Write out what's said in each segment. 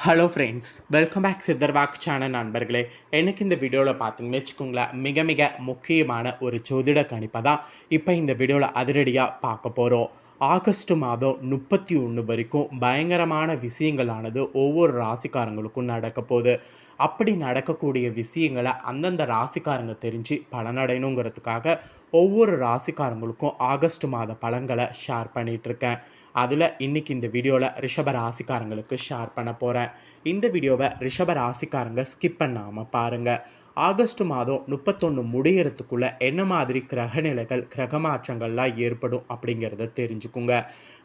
Hello friends, welcome back சித்தர்வாக் channel நண்பர்களே. எனக்கு இந்த வீடியோவில் பார்த்தீங்கன்னு வச்சுக்கோங்களேன், மிக மிக முக்கியமான ஒரு ஜோதிட கணிப்பை தான் இப்போ இந்த வீடியோவில் அதிரடியாக பார்க்க போகிறோம். ஆகஸ்ட் மாதம் 31 வரைக்கும் பயங்கரமான விஷயங்களானது ஒவ்வொரு ராசிக்காரங்களுக்கும் நடக்க போகுது. அப்படி நடக்கக்கூடிய விஷயங்களை அந்தந்த ராசிக்காரங்க தெரிஞ்சு பலனடையணுங்கிறதுக்காக ஒவ்வொரு ராசிக்காரங்களுக்கும் ஆகஸ்ட் மாத பலன்களை ஷேர் பண்ணிகிட்ருக்கேன். அதில் இன்றைக்கி இந்த வீடியோவில் ரிஷப ராசிக்காரங்களுக்கு ஷேர் பண்ண போகிறேன். இந்த வீடியோவை ரிஷப ராசிக்காரங்க ஸ்கிப் பண்ணாமல் பாருங்கள். ஆகஸ்ட் மாதம் 31 முடிகிறதுக்குள்ளே என்ன மாதிரி கிரகநிலைகள் கிரக மாற்றங்கள்லாம் ஏற்படும் அப்படிங்கிறத தெரிஞ்சுக்குங்க.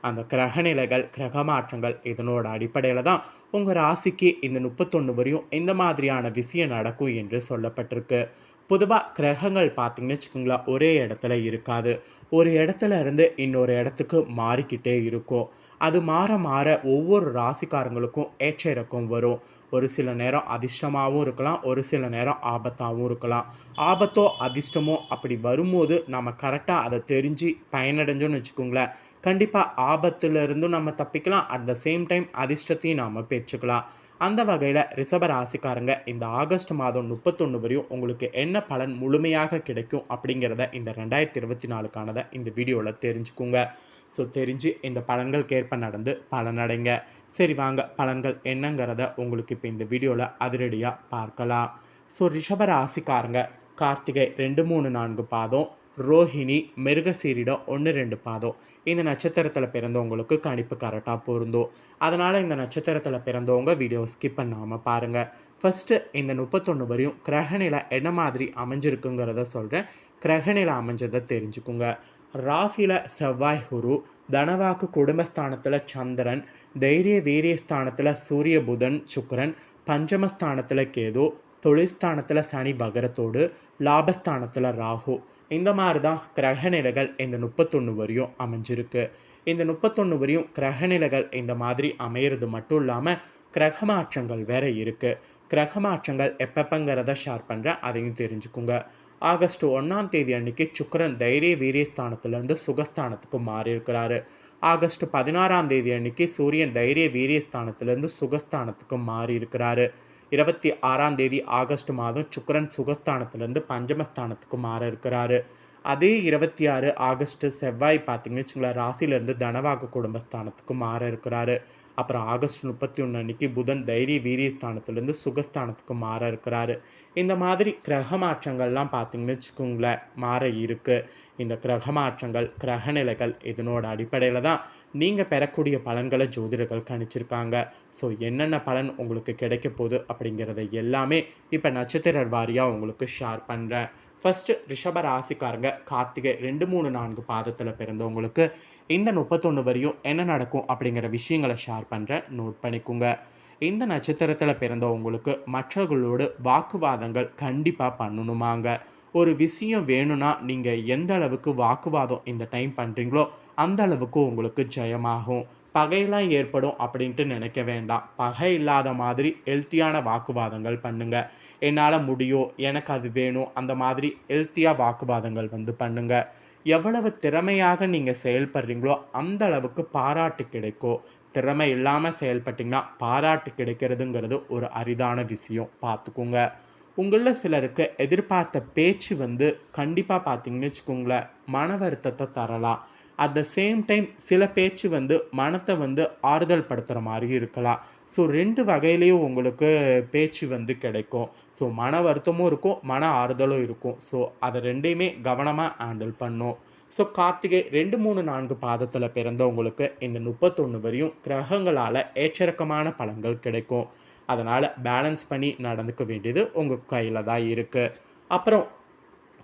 அந்த கிரகநிலைகள் கிரக மாற்றங்கள் இதனோட அடிப்படையில் தான் உங்கள் ராசிக்கு இந்த 31 வரையும் இந்த மாதிரியான விஷயம் நடக்கும் என்று சொல்லப்பட்டிருக்கு. பொதுவாக கிரகங்கள் பார்த்திங்கன்னு வச்சுக்கோங்களேன், ஒரே இடத்துல இருக்காது. ஒரு இடத்துல இருந்து இன்னொரு இடத்துக்கு மாறிக்கிட்டே இருக்கும். அது மாற மாற ஒவ்வொரு ராசிக்காரங்களுக்கும் ஏற்ற இறக்கம் வரும். ஒரு சில நேரம் அதிர்ஷ்டமாகவும் இருக்கலாம், ஒரு சில நேரம் ஆபத்தாகவும் இருக்கலாம். ஆபத்தோ அதிர்ஷ்டமோ அப்படி வரும்போது நம்ம கரெக்டாக அதை தெரிஞ்சு பயனடைஞ்சோன்னு வச்சுக்கோங்களேன், கண்டிப்பாக ஆபத்துலேருந்தும் நம்ம தப்பிக்கலாம். அட் த சேம் டைம் அதிர்ஷ்டத்தையும் நாம் பெற்றுக்கலாம். அந்த வகையில் ரிஷப ராசிக்காரங்க இந்த ஆகஸ்ட் மாதம் 31 வரையும் உங்களுக்கு என்ன பலன் முழுமையாக கிடைக்கும் அப்படிங்கிறத இந்த 2024க்கானதை இந்த வீடியோவில் தெரிஞ்சுக்குங்க. ஸோ தெரிஞ்சு இந்த பலன்களுக்கு ஏற்ப நடந்து பலனடைங்க. சரி வாங்க, பலன்கள் என்னங்கிறத உங்களுக்கு இப்போ இந்த வீடியோவில் அதிரடியாக பார்க்கலாம். ஸோ ரிஷப ராசிக்காரங்க கார்த்திகை 2, 3, 4 பாதம், ரோஹிணி, மிருகசீரிடம் 1, 2 பாதம் இந்த நட்சத்திரத்தில் பிறந்தவங்களுக்கு கணிப்பு கரெக்டாக பொருந்தும். அதனால் இந்த நட்சத்திரத்தில் பிறந்தவங்க வீடியோ ஸ்கிப் பண்ணாமல் பாருங்கள். ஃபஸ்ட்டு இந்த 31 வரையும் கிரகநிலை என்ன மாதிரி அமைஞ்சிருக்குங்கிறத சொல்கிறேன். கிரகநிலை அமைஞ்சதை தெரிஞ்சுக்குங்க. ராசியில் செவ்வாய் குரு, தனவாக்கு குடும்பஸ்தானத்தில் சந்திரன், தைரிய வீரிய ஸ்தானத்தில் சூரிய புதன் சுக்கிரன், பஞ்சமஸ்தானத்தில் கேது, தொழில்ஸ்தானத்தில் சனி பகரத்தோடு, லாபஸ்தானத்தில் ராகு. இந்த மாதிரி தான் கிரகநிலைகள் இந்த 31 வரையும் அமைஞ்சிருக்கு. இந்த 31 வரையும் கிரகநிலைகள் இந்த மாதிரி அமையிறது மட்டும் இல்லாமல் கிரக மாற்றங்கள் வேறு இருக்குது. கிரக மாற்றங்கள் எப்பப்பங்கிறத ஷேர் பண்ணுறேன், அதையும் தெரிஞ்சுக்குங்க. ஆகஸ்ட் 1ஆம் தேதி அன்னைக்கு சுக்கிரன் தைரிய வீரியஸ்தானத்திலேருந்து சுகஸ்தானத்துக்கு மாறி இருக்கிறாரு. ஆகஸ்ட் 16ஆம் தேதி அன்னைக்கு சூரியன் தைரிய வீரியஸ்தானத்திலேருந்து சுகஸ்தானத்துக்கு மாறி இருக்கிறாரு. 26ஆம் தேதி ஆகஸ்ட் மாதம் சுக்கிரன் சுகஸ்தானத்திலேருந்து பஞ்சமஸ்தானத்துக்கு மாற இருக்கிறாரு. அதே 26 ஆகஸ்ட் செவ்வாய் பார்த்திங்கன்னு வச்சுங்களேன், ராசியிலேருந்து தனவாக்கு குடும்பஸ்தானத்துக்கு மாற இருக்கிறாரு. அப்புறம் ஆகஸ்ட் 31 அன்னைக்கு புதன் தைரிய வீரியஸ்தானத்திலேருந்து சுகஸ்தானத்துக்கு மாற இருக்கிறாரு. இந்த மாதிரி கிரக மாற்றங்கள்லாம் பார்த்திங்கன்னு வச்சுக்கோங்களேன் மாற இருக்குது. இந்த கிரக மாற்றங்கள் கிரகநிலைகள் இதனோட அடிப்படையில் தான் நீங்கள் பெறக்கூடிய பலன்களை ஜோதிடர்கள் கணிச்சிருக்காங்க. ஸோ என்னென்ன பலன் உங்களுக்கு கிடைக்க போகுது அப்படிங்கிறத எல்லாமே இப்போ நட்சத்திர வாரியாக உங்களுக்கு ஷேர் பண்ணுறேன். ஃபஸ்ட்டு ரிஷப ராசிக்காரங்க கார்த்திகை 2, 3, 4 பாதத்தில் பிறந்தவங்களுக்கு இந்த 31 வரையும் என்ன நடக்கும் அப்படிங்கிற விஷயங்களை ஷேர் பண்ணுறேன், நோட் பண்ணிக்கோங்க. இந்த நட்சத்திரத்தில் பிறந்தவங்களுக்கு மற்றவர்களோடு வாக்குவாதங்கள் கண்டிப்பாக பண்ணணுமாங்க. ஒரு விஷயம் வேணும்னா நீங்கள் எந்த அளவுக்கு வாக்குவாதம் இந்த டைம் பண்ணுறீங்களோ அந்த அளவுக்கு உங்களுக்கு ஜெயமாகும். பகையெல்லாம் ஏற்படும் அப்படின்ட்டு நினைக்க வேண்டாம். பகை இல்லாத மாதிரி ஹெல்த்தியான வாக்குவாதங்கள் பண்ணுங்கள். என்னால் முடியும், எனக்கு அது வேணும், அந்த மாதிரி ஹெல்த்தியாக வாக்குவாதங்கள் பண்ணுங்கள். எவ்வளவு திறமையாக நீங்கள் செயல்படுறீங்களோ அந்த அளவுக்கு பாராட்டு கிடைக்கும். திறமை இல்லாமல் செயல்பட்டிங்கன்னா பாராட்டு கிடைக்கிறதுங்கிறது ஒரு அரிதான விஷயம், பார்த்துக்கோங்க. உங்களில் சிலருக்கு எதிர்பார்த்த பேச்சு கண்டிப்பாக பார்த்தீங்கன்னு வச்சுக்கோங்களேன் மன வருத்தத்தை தரலாம். அட் த சேம் டைம் சில பேச்சு மனத்தை ஆறுதல் படுத்துகிற மாதிரி இருக்கலாம். ஸோ 2 வகையிலையும் உங்களுக்கு பேச்சு கிடைக்கும். ஸோ மன வருத்தமும் இருக்கும், மன ஆறுதலும் இருக்கும். ஸோ அதை ரெண்டையுமே கவனமாக ஹேண்டில் பண்ணும். ஸோ கார்த்திகை 2, 3, 4 பாதத்தில் பிறந்தவங்களுக்கு இந்த 31 வரையும் கிரகங்களால் ஏற்றிறக்கமான பலன்கள் கிடைக்கும். அதனால் பேலன்ஸ் பண்ணி நடந்துக்க வேண்டியது உங்கள் கையில் தான் இருக்குது. அப்புறம்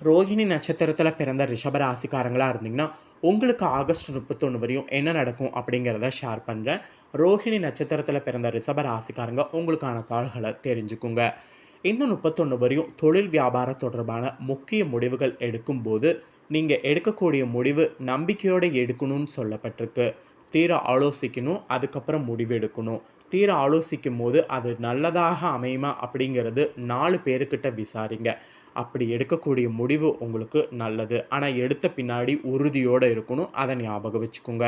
ரோஹிணி நட்சத்திரத்தில் பிறந்த ரிஷபராசிக்காரங்களாக இருந்தீங்கன்னா உங்களுக்கு ஆகஸ்ட் 31 வரையும் என்ன நடக்கும் அப்படிங்கிறத ஷேர் பண்ணுறேன். ரோஹிணி நட்சத்திரத்தில் பிறந்த ரிஷபராசிக்காரங்க உங்களுக்கான தாள்களை தெரிஞ்சுக்குங்க. இந்த 31 வரையும் தொழில் வியாபாரம் தொடர்பான முக்கிய முடிவுகள் எடுக்கும்போது நீங்கள் எடுக்கக்கூடிய முடிவு நம்பிக்கையோடு எடுக்கணும்னு சொல்லப்பட்டிருக்கு. தீர ஆலோசிக்கணும், அதுக்கப்புறம் முடிவு எடுக்கணும். தீர ஆலோசிக்கும் போது அது நல்லதாக அமையுமா அப்படிங்கிறது 4 பேருக்கிட்ட விசாரிங்க. அப்படி எடுக்கக்கூடிய முடிவு உங்களுக்கு நல்லது. ஆனால் எடுத்த பின்னாடி உறுதியோடு இருக்கணும், அதை ஞாபகம் வச்சுக்கோங்க.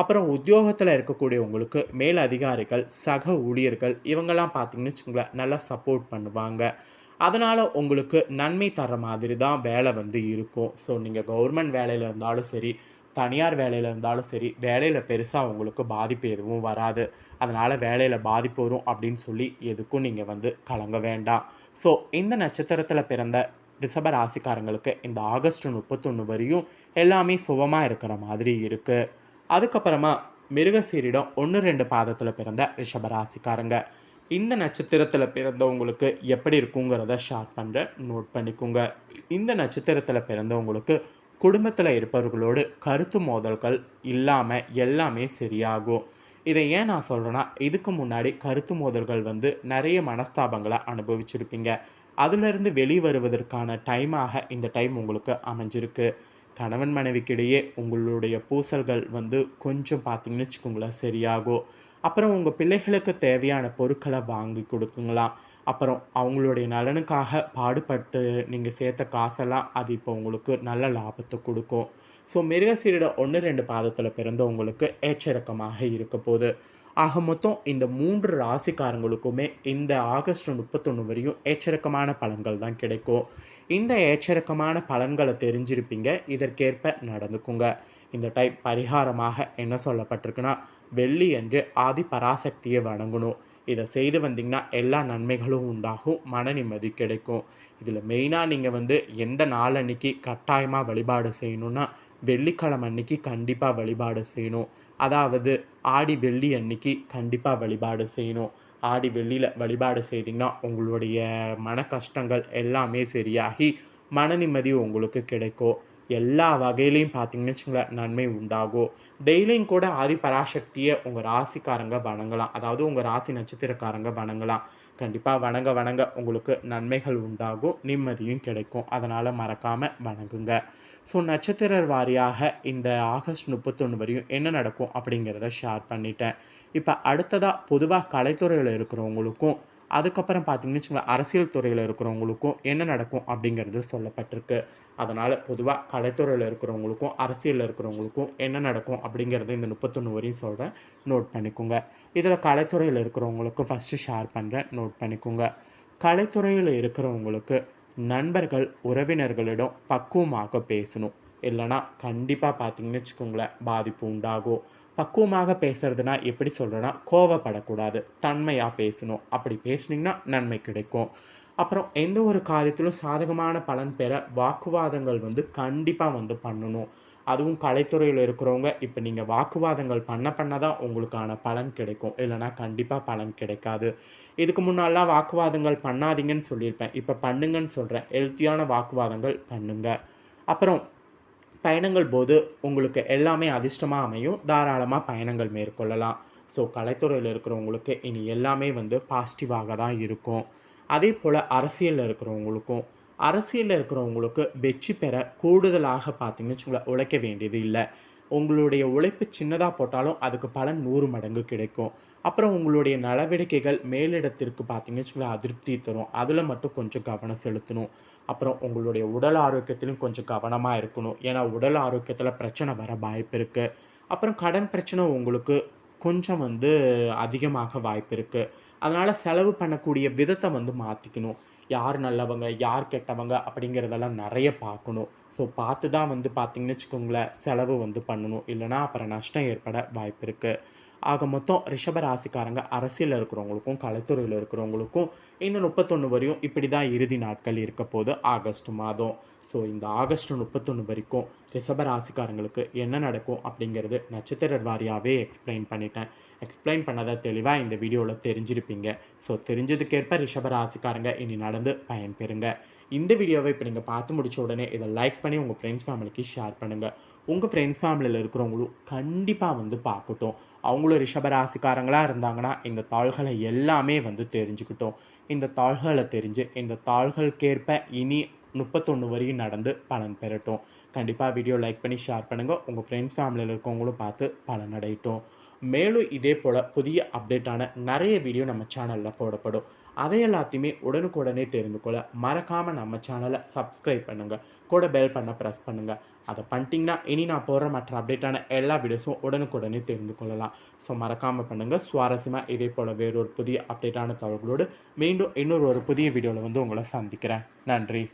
அப்புறம் உத்தியோகத்தில் இருக்கக்கூடியவங்களுக்கு மேல் அதிகாரிகள், சக ஊழியர்கள் இவங்கெல்லாம் பார்த்தீங்கன்னு வச்சுக்கோங்களேன், நல்லா சப்போர்ட் பண்ணுவாங்க. அதனால் உங்களுக்கு நன்மை தர்ற மாதிரி தான் வேலை வந்து இருக்கும். ஸோ நீங்கள் கவர்மெண்ட் வேலையில் இருந்தாலும் சரி, தனியார் வேலையில் இருந்தாலும் சரி, வேலையில் பெருசாக உங்களுக்கு பாதிப்பு எதுவும் வராது. அதனால் வேலையில் பாதிப்பு வரும் அப்படின்னு சொல்லி எதுக்கும் நீங்கள் வந்து கலங்க வேண்டாம். ஸோ இந்த நட்சத்திரத்தில் பிறந்த ரிஷப ராசிக்காரங்களுக்கு இந்த ஆகஸ்ட் 31 வரையும் எல்லாமே சுகமாக இருக்கிற மாதிரி இருக்குது. அதுக்கப்புறமா மிருகசீரிடம் 1, 2 பாதத்தில் பிறந்த ரிஷப ராசிக்காரங்க, இந்த நட்சத்திரத்தில் பிறந்தவங்களுக்கு எப்படி இருக்குங்கிறத ஷேர் பண்ணுறேன், நோட் பண்ணிக்கோங்க. இந்த நட்சத்திரத்தில் பிறந்தவங்களுக்கு குடும்பத்தில் இருப்பவர்களோடு கருத்து மோதல்கள் இல்லாமல் எல்லாமே சரியாகும். இதை ஏன் நான் சொல்கிறேன்னா, இதுக்கு முன்னாடி கருத்து மோதல்கள் வந்து நிறைய மனஸ்தாபங்களை அனுபவிச்சிருப்பீங்க. அதிலிருந்து வெளிவருவதற்கான டைமாக இந்த டைம் உங்களுக்கு அமைஞ்சிருக்கு. கணவன் மனைவிக்கிடையே உங்களுடைய பூசல்கள் வந்து கொஞ்சம் பார்த்தீங்கன்னு வச்சுக்கோங்களேன் சரியாகும். அப்புறம் உங்கள் பிள்ளைகளுக்கு தேவையான பொருட்களை வாங்கி கொடுக்குங்களாம். அப்புறம் அவங்களுடைய நலனுக்காக பாடுபட்டு நீங்கள் சேர்த்த காசெல்லாம் அது இப்போ உங்களுக்கு நல்ல லாபத்தை கொடுக்கும். ஸோ மிருகசீரிடம் 1, 2 பாதத்தில் பிறந்தவங்களுக்கு ஏற்றிறக்கமாக இருக்க போகுது. ஆக மொத்தம் இந்த 3 ராசிக்காரங்களுக்குமே இந்த ஆகஸ்ட் 31 வரையும் ஏற்றிறக்கமான பலன்கள் தான் கிடைக்கும். இந்த ஏற்றிறக்கமான பலன்களை தெரிஞ்சிருப்பீங்க. இதற்கேற்ப நடந்துக்குங்க. இந்த டைம் பரிகாரமாக என்ன சொல்லப்பட்டிருக்குன்னா, வெள்ளி அன்று ஆதி பராசக்தியை வணங்கணும். இதை செய்து வந்தீங்கன்னா எல்லா நன்மைகளும் உண்டாகும், மன நிம்மதி கிடைக்கும். இதில் மெயினாக நீங்கள் வந்து எந்த நாள் அன்னைக்கு கட்டாயமாக வழிபாடு செய்யணுன்னா, வெள்ளிக்கிழமை அன்னைக்கு கண்டிப்பாக வழிபாடு செய்யணும். அதாவது ஆடி வெள்ளி அன்னைக்கு கண்டிப்பாக வழிபாடு செய்யணும். ஆடி வெள்ளியில் வழிபாடு செய்திங்கன்னா உங்களுடைய மன கஷ்டங்கள் எல்லாமே சரியாகி மன நிம்மதி உங்களுக்கு கிடைக்கும். எல்லா வகையிலையும் பார்த்தீங்கன்னு வச்சுங்களேன் நன்மை உண்டாகும். டெய்லியும் கூட ஆதி பராசக்தியை உங்கள் ராசிக்காரங்க வணங்கலாம். அதாவது உங்கள் ராசி நட்சத்திரக்காரங்க வணங்கலாம். கண்டிப்பாக வணங்க வணங்க உங்களுக்கு நன்மைகள் உண்டாகும், நிம்மதியும் கிடைக்கும். அதனால் மறக்காமல் வணங்குங்க. ஸோ நட்சத்திர வாரியாக இந்த ஆகஸ்ட் 31 வரையும் என்ன நடக்கும் அப்படிங்கிறத ஷேர் பண்ணிட்டேன். இப்போ அடுத்ததாக பொதுவாக கலைத்துறையில் இருக்கிறவங்களுக்கும், அதுக்கப்புறம் பார்த்தீங்கன்னு வச்சுக்கோங்களேன் அரசியல் துறையில் இருக்கிறவங்களுக்கும் என்ன நடக்கும் அப்படிங்கிறது சொல்லப்பட்டிருக்கு. அதனால் பொதுவாக கலைத்துறையில் இருக்கிறவங்களுக்கும் அரசியலில் இருக்கிறவங்களுக்கும் என்ன நடக்கும் அப்படிங்கிறத இந்த 31 வரையும் சொல்கிறேன், நோட் பண்ணிக்கோங்க. இதில் கலைத்துறையில் இருக்கிறவங்களுக்கு ஃபஸ்ட்டு ஷேர் பண்ணுறேன், நோட் பண்ணிக்கோங்க. கலைத்துறையில் இருக்கிறவங்களுக்கு நண்பர்கள் உறவினர்களிடம் பக்குவமாக பேசணும். இல்லைனா கண்டிப்பாக பார்த்தீங்கன்னு வச்சுக்கோங்களேன் பாதிப்பு உண்டாகும். பக்குவமாக பேசுறதுனா எப்படி சொல்கிறேன்னா, கோவப்படக்கூடாது, தன்மையாக பேசணும். அப்படி பேசுனீங்கன்னா நன்மை கிடைக்கும். அப்புறம் எந்த ஒரு காரியத்திலும் சாதகமான பலன் பெற வாக்குவாதங்கள் வந்து கண்டிப்பாக வந்து பண்ணணும். அதுவும் கலைத்துறையில் இருக்கிறவங்க இப்போ நீங்கள் வாக்குவாதங்கள் பண்ண தான் உங்களுக்கான பலன் கிடைக்கும். இல்லைனா கண்டிப்பாக பலன் கிடைக்காது. இதுக்கு முன்னாலாம் வாக்குவாதங்கள் பண்ணாதீங்கன்னு சொல்லியிருப்பேன். இப்போ பண்ணுங்கன்னு சொல்கிறேன். ஹெல்த்தியான வாக்குவாதங்கள் பண்ணுங்க. அப்புறம் பயணங்கள் போது உங்களுக்கு எல்லாமே அதிர்ஷ்டமாக அமையும். தாராளமாக பயணங்கள் மேற்கொள்ளலாம். ஸோ கலைத்துறையில் இருக்கிறவங்களுக்கு இனி எல்லாமே வந்து பாசிட்டிவாக தான் இருக்கும். அதே போல் அரசியலில் இருக்கிறவங்களுக்கு வெற்றி பெற கூடுதலாக பார்த்தீங்கன்னு வச்சுக்கோங்களேன் உழைக்க வேண்டியது இல்லை. உங்களுடைய உழைப்பு சின்னதாக போட்டாலும் அதுக்கு பலன் 100 மடங்கு கிடைக்கும். அப்புறம் உங்களுடைய நடவடிக்கைகள் மேலிடத்திற்கு பார்த்தீங்கன்னு வச்சுக்கோங்களேன் அதிருப்தி தரும். அதில் மட்டும் கொஞ்சம் கவனம் செலுத்தணும். அப்புறம் உங்களுடைய உடல் ஆரோக்கியத்திலும் கொஞ்சம் கவனமாக இருக்கணும். ஏன்னா உடல் ஆரோக்கியத்தில் பிரச்சனை வர வாய்ப்பு இருக்குது. அப்புறம் கடன் பிரச்சனை உங்களுக்கு கொஞ்சம் வந்து அதிகமாக வாய்ப்பு இருக்குது. அதனால் செலவு பண்ணக்கூடிய விதத்தை வந்து மாற்றிக்கணும். யார் நல்லவங்க, யார் கெட்டவங்க அப்படிங்கிறதெல்லாம் நிறைய பார்க்கணும். ஸோ பார்த்து தான் வந்து பார்த்தீங்கன்னு வச்சுக்கோங்களேன் செலவு வந்து பண்ணணும். இல்லைனா அப்புறம் நஷ்டம் ஏற்பட வாய்ப்பு இருக்குது. ஆக மொத்தம் ரிஷப ராசிக்காரங்க அரசியலில் இருக்கிறவங்களுக்கும் கலைத்துறையில் இருக்கிறவங்களுக்கும் இந்த 31 வரையும் இப்படி தான் இறுதி நாட்கள் இருக்க போது ஆகஸ்ட் மாதம். ஸோ இந்த ஆகஸ்ட் 31 வரைக்கும் ரிஷப ராசிக்காரங்களுக்கு என்ன நடக்கும் அப்படிங்கிறது நட்சத்திர வாரியாகவே எக்ஸ்பிளைன் பண்ணிட்டேன். எக்ஸ்பிளைன் பண்ணதை தெளிவாக இந்த வீடியோவில் தெரிஞ்சிருப்பீங்க. ஸோ தெரிஞ்சதுக்கேற்ப ரிஷப ராசிக்காரங்க இனி நடந்து பயன்பெறுங்க. இந்த வீடியோவை இப்போ நீங்கள் பார்த்து முடித்த உடனே இதை லைக் பண்ணி உங்கள் ஃப்ரெண்ட்ஸ் ஃபேமிலிக்கு ஷேர் பண்ணுங்கள். உங்கள் ஃப்ரெண்ட்ஸ் ஃபேமிலியில் இருக்கிறவங்களும் கண்டிப்பாக வந்து பார்க்கட்டும். அவங்களும் ரிஷப ராசிக்காரங்களாக இருந்தாங்கன்னா இந்த தாள்களை எல்லாமே வந்து தெரிஞ்சுக்கிட்டோம். இந்த தாள்களை தெரிஞ்சு இந்த தாள்களுக்கேற்ப இனி 31 வரையும் நடந்து பலன் பெறட்டும். கண்டிப்பாக வீடியோ லைக் பண்ணி ஷேர் பண்ணுங்கள். உங்கள் ஃப்ரெண்ட்ஸ் ஃபேமிலியில் இருக்கவங்களும் பார்த்து பலனடையட்டும். மேலும் இதே போல் புதிய அப்டேட்டான நிறைய வீடியோ நம்ம சேனலில் போடப்படும். அதை எல்லாத்தையுமே உடனுக்குடனே தெரிந்து கொள்ள மறக்காமல் நம்ம சேனலை சப்ஸ்கிரைப் பண்ணுங்கள். கூட பெல் பண்ண ப்ரெஸ் பண்ணுங்கள். அதை பண்ணிட்டீங்கன்னா இனி நான் போடுற மற்ற அப்டேட்டான எல்லா வீடியோஸும் உடனுக்குடனே தெரிந்து கொள்ளலாம். ஸோ மறக்காமல் பண்ணுங்கள். சுவாரஸ்யமாக இதே போல் வேறொரு புதிய அப்டேட்டான தகவல்களோடு மீண்டும் இன்னொரு புதிய வீடியோவில் உங்களை சந்திக்கிறேன். நன்றி.